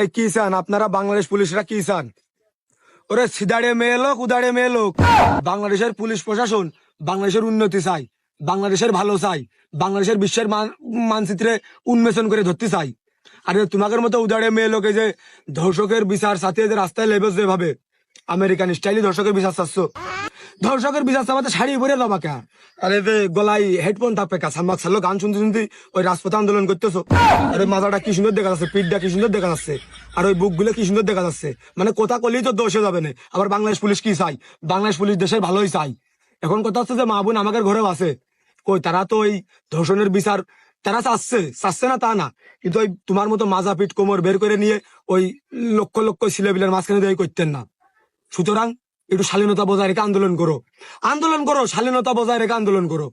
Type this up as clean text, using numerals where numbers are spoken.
এই কি চান আপনারা? বাংলাদেশ পুলিশরা কি চান? ওরে সিদাড়ে মেয়ে লোক উদাড়ে মেয়ে লোক, বাংলাদেশের পুলিশ প্রশাসন বাংলাদেশের উন্নতি চাই, বাংলাদেশের ভালো চাই, বাংলাদেশের বিশ্বের মানচিত্রে উন্মেষণ করে ধরতে চাই। আরে তোমাদের মতো উদাড়ে মেয়ে লোকে যে ধর্ষকের বিচার সাথে রাস্তায় লেবেস যেভাবে আমেরিকান স্টাইলে ধর্ষকের বিচার চাচ্ছ, ধর্ষকের বিচার চাপাতে শাড়ি পরে যাবা কে? আরে যে গলায় হেডফোন থাকবে কা সাম্মাক সাল্লো গান শুনতে শুনতে ওই রাজপথে আন্দোলন করতেছো। আরে মাথাটা কি সুন্দর দেখা যাচ্ছে, পিঠটা কি সুন্দর দেখা যাচ্ছে, আর ওই বুক গুলো কি সুন্দর দেখা যাচ্ছে। মানে কথা কলেই তো দোষে যাবে না। আবার বাংলাদেশ পুলিশ কি চাই? বাংলাদেশ পুলিশ দেশের ভালোই চাই। এখন কথা হচ্ছে যে মা বোন আমাদের ঘরেও আছে, কই তারা তো ওই ধর্ষণের বিচার তারা চাচ্ছে না তা না, কিন্তু ওই তোমার মতো মাজা পিঠ কোমর বের করে নিয়ে ওই লক্ষ লক্ষ ছেলেপিলের মাঝখানে দিয়ে করতেন না। সুতরাং একটু শালীনতা বজায় রেখে আন্দোলন করো, আন্দোলন করো, শালীনতা বজায় রেখে আন্দোলন করো।